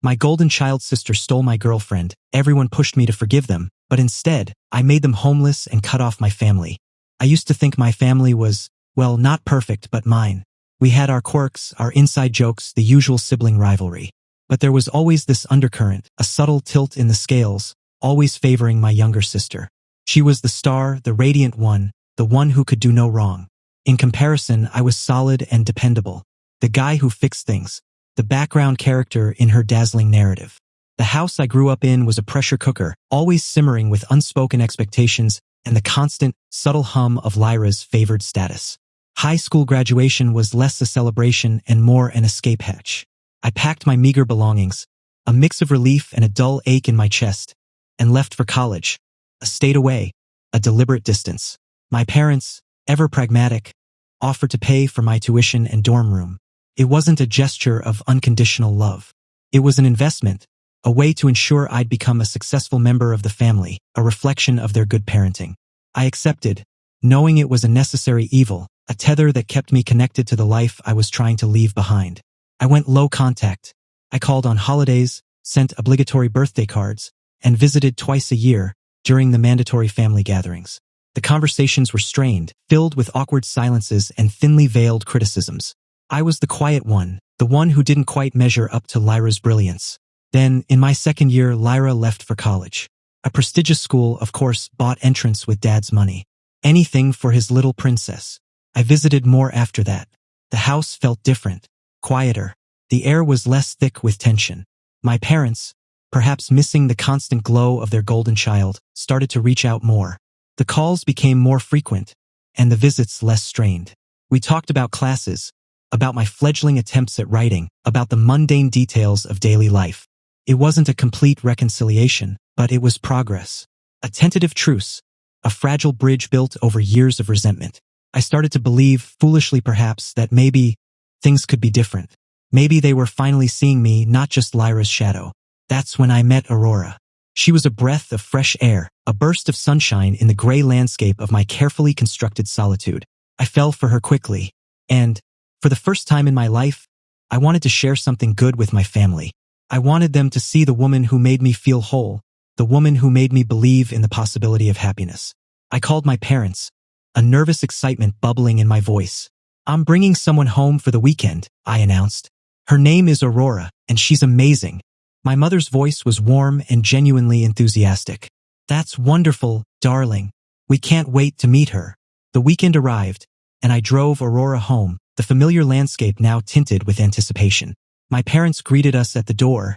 My golden child sister stole my girlfriend. Everyone pushed me to forgive them, but instead, I made them homeless and cut off my family. I used to think my family was, well, not perfect, but mine. We had our quirks, our inside jokes, the usual sibling rivalry. But there was always this undercurrent, a subtle tilt in the scales, always favoring my younger sister. She was the star, the radiant one, the one who could do no wrong. In comparison, I was solid and dependable. The guy who fixed things. The background character in her dazzling narrative. The house I grew up in was a pressure cooker, always simmering with unspoken expectations and the constant, subtle hum of Lyra's favored status. High school graduation was less a celebration and more an escape hatch. I packed my meager belongings, a mix of relief and a dull ache in my chest, and left for college. A state away, a deliberate distance. My parents, ever pragmatic, offered to pay for my tuition and dorm room. It wasn't a gesture of unconditional love. It was an investment, a way to ensure I'd become a successful member of the family, a reflection of their good parenting. I accepted, knowing it was a necessary evil, a tether that kept me connected to the life I was trying to leave behind. I went low contact. I called on holidays, sent obligatory birthday cards, and visited twice a year during the mandatory family gatherings. The conversations were strained, filled with awkward silences and thinly veiled criticisms. I was the quiet one, the one who didn't quite measure up to Lyra's brilliance. Then, in my second year, Lyra left for college. A prestigious school, of course, bought entrance with Dad's money. Anything for his little princess. I visited more after that. The house felt different, quieter. The air was less thick with tension. My parents, perhaps missing the constant glow of their golden child, started to reach out more. The calls became more frequent, and the visits less strained. We talked about classes, about my fledgling attempts at writing, about the mundane details of daily life. It wasn't a complete reconciliation, but it was progress. A tentative truce, a fragile bridge built over years of resentment. I started to believe, foolishly perhaps, that maybe things could be different. Maybe they were finally seeing me, not just Lyra's shadow. That's when I met Aurora. She was a breath of fresh air, a burst of sunshine in the gray landscape of my carefully constructed solitude. I fell for her quickly, and, for the first time in my life, I wanted to share something good with my family. I wanted them to see the woman who made me feel whole, the woman who made me believe in the possibility of happiness. I called my parents, a nervous excitement bubbling in my voice. "I'm bringing someone home for the weekend," I announced. "Her name is Aurora, and she's amazing." My mother's voice was warm and genuinely enthusiastic. "That's wonderful, darling. We can't wait to meet her." The weekend arrived, and I drove Aurora home, the familiar landscape now tinted with anticipation. My parents greeted us at the door,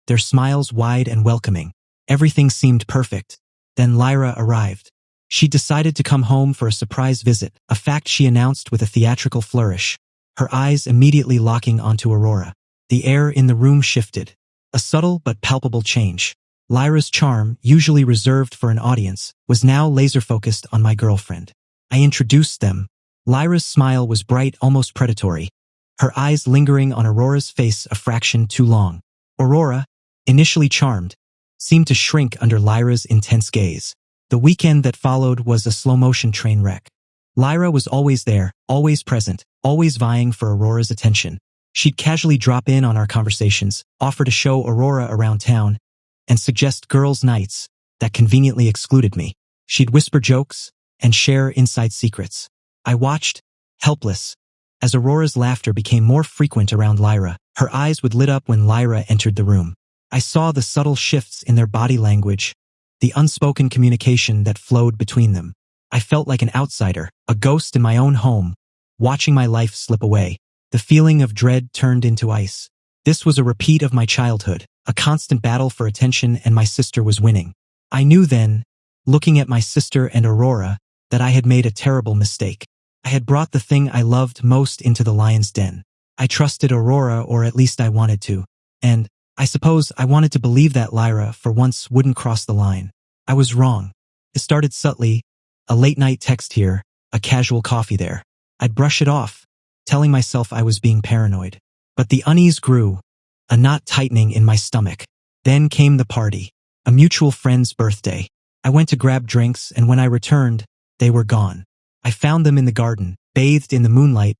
their smiles wide and welcoming. Everything seemed perfect. Then Lyra arrived. She decided to come home for a surprise visit, a fact she announced with a theatrical flourish, her eyes immediately locking onto Aurora. The air in the room shifted. A subtle but palpable change. Lyra's charm, usually reserved for an audience, was now laser-focused on my girlfriend. I introduced them. Lyra's smile was bright, almost predatory, her eyes lingering on Aurora's face a fraction too long. Aurora, initially charmed, seemed to shrink under Lyra's intense gaze. The weekend that followed was a slow-motion train wreck. Lyra was always there, always present, always vying for Aurora's attention. She'd casually drop in on our conversations, offer to show Aurora around town, and suggest girls' nights that conveniently excluded me. She'd whisper jokes and share inside secrets. I watched, helpless, as Aurora's laughter became more frequent around Lyra. Her eyes would lit up when Lyra entered the room. I saw the subtle shifts in their body language, the unspoken communication that flowed between them. I felt like an outsider, a ghost in my own home, watching my life slip away. The feeling of dread turned into ice. This was a repeat of my childhood, a constant battle for attention, and my sister was winning. I knew then, looking at my sister and Aurora, that I had made a terrible mistake. I had brought the thing I loved most into the lion's den. I trusted Aurora, or at least I wanted to, and I suppose I wanted to believe that Lyra, for once, wouldn't cross the line. I was wrong. It started subtly, a late-night text here, a casual coffee there. I'd brush it off, telling myself I was being paranoid. But the unease grew, a knot tightening in my stomach. Then came the party, a mutual friend's birthday. I went to grab drinks, and when I returned, they were gone. I found them in the garden, bathed in the moonlight,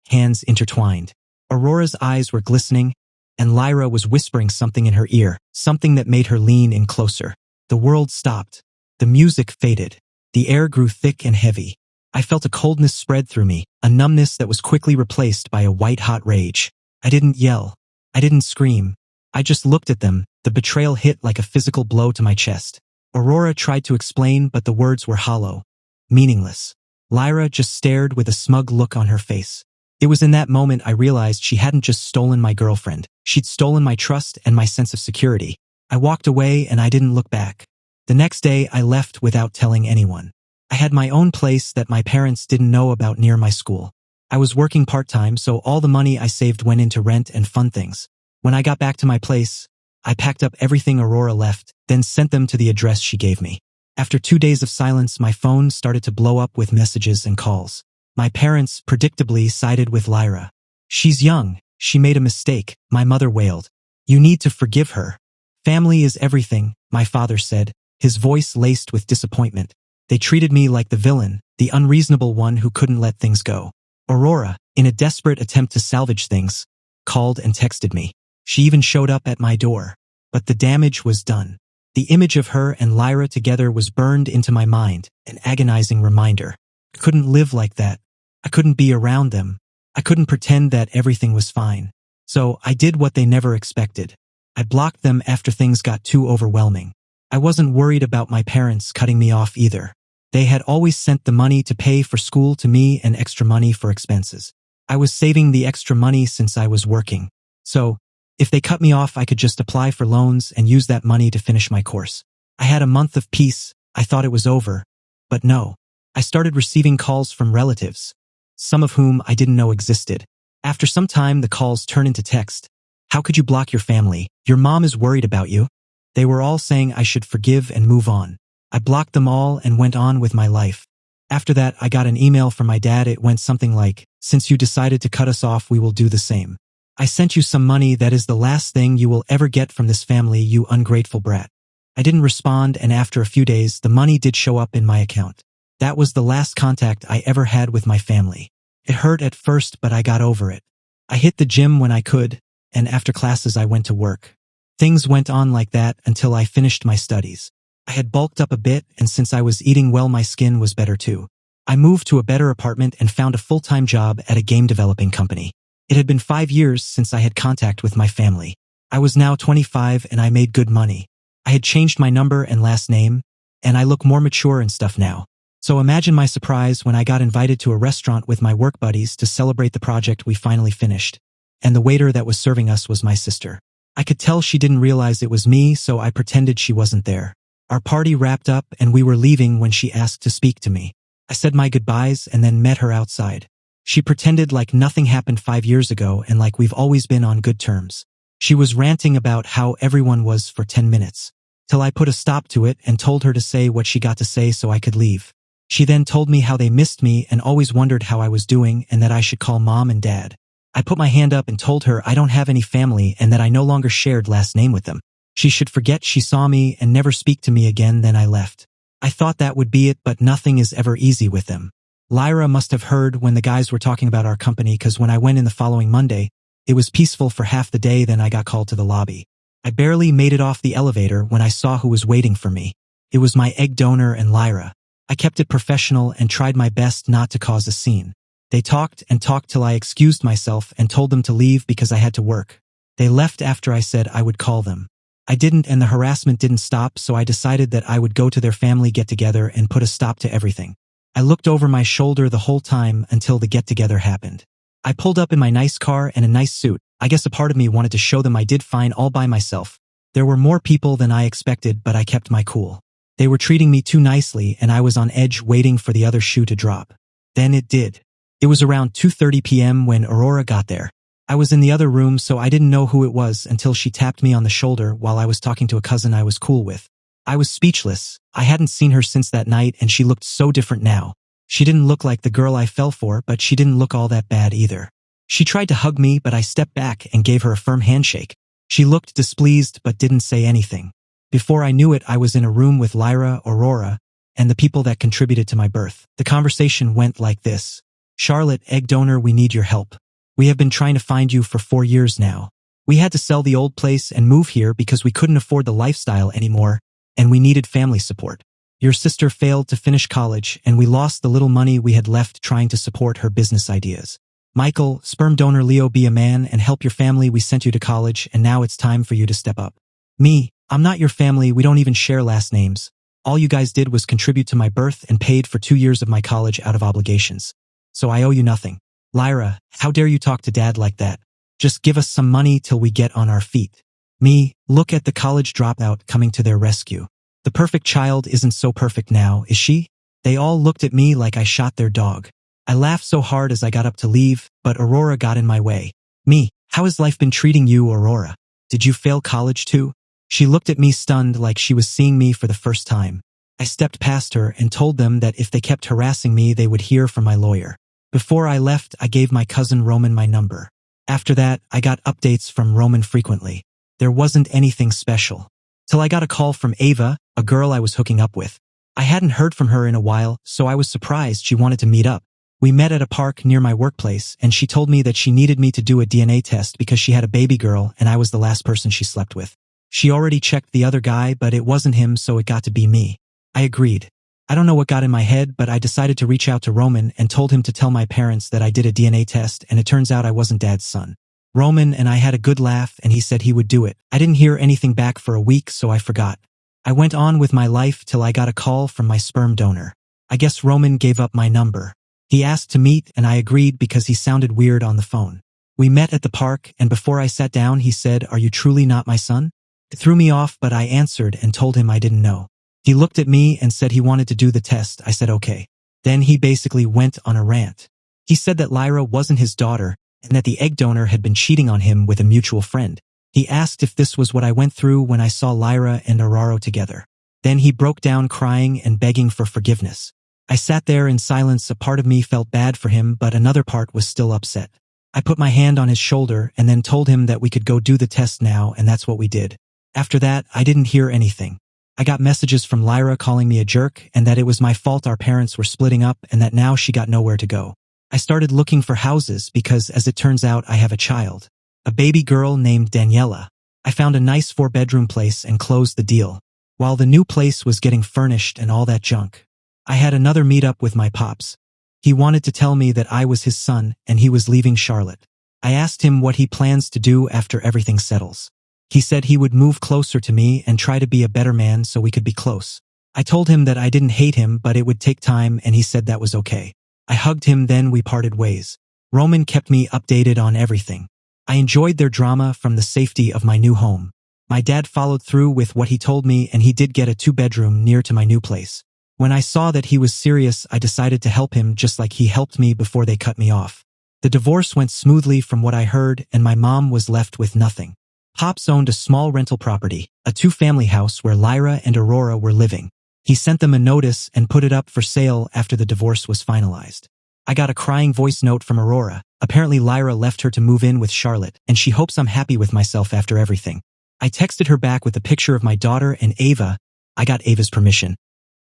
hands intertwined. Aurora's eyes were glistening, and Lyra was whispering something in her ear, something that made her lean in closer. The world stopped. The music faded. The air grew thick and heavy. I felt a coldness spread through me, a numbness that was quickly replaced by a white-hot rage. I didn't yell. I didn't scream. I just looked at them. The betrayal hit like a physical blow to my chest. Aurora tried to explain, but the words were hollow, meaningless. Lyra just stared with a smug look on her face. It was in that moment I realized she hadn't just stolen my girlfriend. She'd stolen my trust and my sense of security. I walked away and I didn't look back. The next day I left without telling anyone. I had my own place that my parents didn't know about near my school. I was working part-time, so all the money I saved went into rent and fun things. When I got back to my place, I packed up everything Aurora left, then sent them to the address she gave me. After 2 days of silence, my phone started to blow up with messages and calls. My parents, predictably, sided with Lyra. "She's young. She made a mistake," my mother wailed. "You need to forgive her. Family is everything," my father said, his voice laced with disappointment. They treated me like the villain, the unreasonable one who couldn't let things go. Aurora, in a desperate attempt to salvage things, called and texted me. She even showed up at my door. But the damage was done. The image of her and Lyra together was burned into my mind, an agonizing reminder. I couldn't live like that. I couldn't be around them. I couldn't pretend that everything was fine. So I did what they never expected. I blocked them after things got too overwhelming. I wasn't worried about my parents cutting me off either. They had always sent the money to pay for school to me and extra money for expenses. I was saving the extra money since I was working. So, if they cut me off, I could just apply for loans and use that money to finish my course. I had a month of peace. I thought it was over. But no. I started receiving calls from relatives, some of whom I didn't know existed. After some time, the calls turned into text. "How could you block your family? Your mom is worried about you." They were all saying I should forgive and move on. I blocked them all and went on with my life. After that, I got an email from my dad. It went something like, "Since you decided to cut us off, we will do the same. I sent you some money. That is the last thing you will ever get from this family, you ungrateful brat." I didn't respond, and after a few days, the money did show up in my account. That was the last contact I ever had with my family. It hurt at first, but I got over it. I hit the gym when I could, and after classes I went to work. Things went on like that until I finished my studies. I had bulked up a bit, and since I was eating well, my skin was better too. I moved to a better apartment and found a full-time job at a game developing company. It had been 5 years since I had contact with my family. I was now 25 and I made good money. I had changed my number and last name, and I look more mature and stuff now. So imagine my surprise when I got invited to a restaurant with my work buddies to celebrate the project we finally finished. And the waiter that was serving us was my sister. I could tell she didn't realize it was me, so I pretended she wasn't there. Our party wrapped up and we were leaving when she asked to speak to me. I said my goodbyes and then met her outside. She pretended like nothing happened 5 years ago and like we've always been on good terms. She was ranting about how everyone was for 10 minutes, till I put a stop to it and told her to say what she got to say so I could leave. She then told me how they missed me and always wondered how I was doing and that I should call mom and dad. I put my hand up and told her I don't have any family and that I no longer shared last name with them. She should forget she saw me and never speak to me again. Then I left. I thought that would be it, but nothing is ever easy with them. Lyra must have heard when the guys were talking about our company, because when I went in the following Monday, it was peaceful for half the day, then I got called to the lobby. I barely made it off the elevator when I saw who was waiting for me. It was my egg donor and Lyra. I kept it professional and tried my best not to cause a scene. They talked and talked till I excused myself and told them to leave because I had to work. They left after I said I would call them. I didn't, and the harassment didn't stop, so I decided that I would go to their family get-together and put a stop to everything. I looked over my shoulder the whole time until the get-together happened. I pulled up in my nice car and a nice suit. I guess a part of me wanted to show them I did fine all by myself. There were more people than I expected, but I kept my cool. They were treating me too nicely and I was on edge waiting for the other shoe to drop. Then it did. It was around 2:30 p.m. when Aurora got there. I was in the other room, so I didn't know who it was until she tapped me on the shoulder while I was talking to a cousin I was cool with. I was speechless. I hadn't seen her since that night and she looked so different now. She didn't look like the girl I fell for, but she didn't look all that bad either. She tried to hug me, but I stepped back and gave her a firm handshake. She looked displeased but didn't say anything. Before I knew it, I was in a room with Lyra, Aurora, and the people that contributed to my birth. The conversation went like this. "Charlotte, egg donor, we need your help. We have been trying to find you for 4 years now. We had to sell the old place and move here because we couldn't afford the lifestyle anymore, and we needed family support. Your sister failed to finish college, and we lost the little money we had left trying to support her business ideas. Michael, sperm donor Leo, be a man and help your family. We sent you to college, and now it's time for you to step up. Me, I'm not your family. We don't even share last names. All you guys did was contribute to my birth and paid for 2 years of my college out of obligations. So I owe you nothing. Lyra, how dare you talk to Dad like that? Just give us some money till we get on our feet. Me, look at the college dropout coming to their rescue. The perfect child isn't so perfect now, is she? They all looked at me like I shot their dog. I laughed so hard as I got up to leave, but Aurora got in my way. Me, how has life been treating you, Aurora? Did you fail college too? She looked at me stunned like she was seeing me for the first time. I stepped past her and told them that if they kept harassing me, they would hear from my lawyer. Before I left, I gave my cousin Roman my number. After that, I got updates from Roman frequently. There wasn't anything special. Till I got a call from Ava, a girl I was hooking up with. I hadn't heard from her in a while, so I was surprised she wanted to meet up. We met at a park near my workplace, and she told me that she needed me to do a DNA test because she had a baby girl and I was the last person she slept with. She already checked the other guy, but it wasn't him, so it got to be me. I agreed. I don't know what got in my head, but I decided to reach out to Roman and told him to tell my parents that I did a DNA test, and it turns out I wasn't Dad's son. Roman and I had a good laugh, and he said he would do it. I didn't hear anything back for a week, so I forgot. I went on with my life till I got a call from my sperm donor. I guess Roman gave up my number. He asked to meet, and I agreed because he sounded weird on the phone. We met at the park, and before I sat down, he said, "Are you truly not my son?" It threw me off, but I answered and told him I didn't know. He looked at me and said he wanted to do the test. I said okay. Then he basically went on a rant. He said that Lyra wasn't his daughter, and that the egg donor had been cheating on him with a mutual friend. He asked if this was what I went through when I saw Lyra and Aurora together. Then he broke down crying and begging for forgiveness. I sat there in silence. A part of me felt bad for him, but another part was still upset. I put my hand on his shoulder and then told him that we could go do the test now, and that's what we did. After that, I didn't hear anything. I got messages from Lyra calling me a jerk and that it was my fault our parents were splitting up and that now she got nowhere to go. I started looking for houses because, as it turns out, I have a child. A baby girl named Daniela. I found a nice 4-bedroom place and closed the deal. While the new place was getting furnished and all that junk, I had another meetup with my pops. He wanted to tell me that I was his son and he was leaving Charlotte. I asked him what he plans to do after everything settles. He said he would move closer to me and try to be a better man so we could be close. I told him that I didn't hate him, but it would take time, and he said that was okay. I hugged him, then we parted ways. Roman kept me updated on everything. I enjoyed their drama from the safety of my new home. My dad followed through with what he told me, and he did get a 2-bedroom near to my new place. When I saw that he was serious, I decided to help him just like he helped me before they cut me off. The divorce went smoothly from what I heard, and my mom was left with nothing. Pops owned a small rental property, a 2-family house where Lyra and Aurora were living. He sent them a notice and put it up for sale after the divorce was finalized. I got a crying voice note from Aurora. Apparently Lyra left her to move in with Charlotte, and she hopes I'm happy with myself after everything. I texted her back with a picture of my daughter and Ava. I got Ava's permission.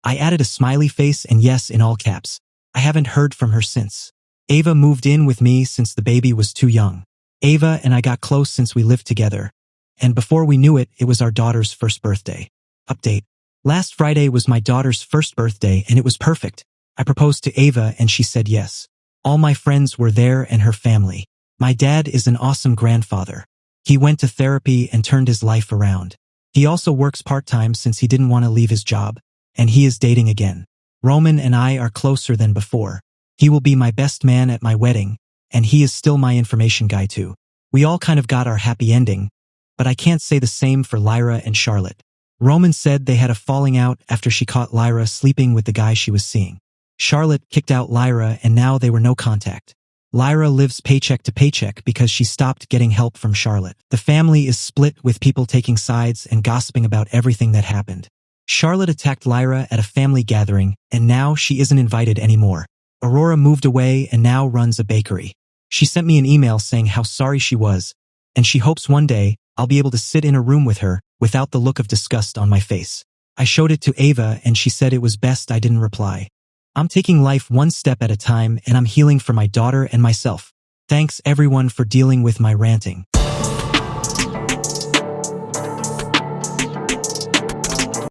I added a smiley face and yes in all caps. I haven't heard from her since. Ava moved in with me since the baby was too young. Ava and I got close since we lived together. And before we knew it, it was our daughter's first birthday. Update. Last Friday was my daughter's first birthday and it was perfect. I proposed to Ava and she said yes. All my friends were there and her family. My dad is an awesome grandfather. He went to therapy and turned his life around. He also works part-time since he didn't want to leave his job. And he is dating again. Roman and I are closer than before. He will be my best man at my wedding, and he is still my information guy too. We all kind of got our happy ending, but I can't say the same for Lyra and Charlotte. Roman said they had a falling out after she caught Lyra sleeping with the guy she was seeing. Charlotte kicked out Lyra and now they were no contact. Lyra lives paycheck to paycheck because she stopped getting help from Charlotte. The family is split with people taking sides and gossiping about everything that happened. Charlotte attacked Lyra at a family gathering and now she isn't invited anymore. Aurora moved away and now runs a bakery. She sent me an email saying how sorry she was, and she hopes one day I'll be able to sit in a room with her without the look of disgust on my face. I showed it to Ava and she said it was best I didn't reply. I'm taking life one step at a time and I'm healing for my daughter and myself. Thanks everyone for dealing with my ranting.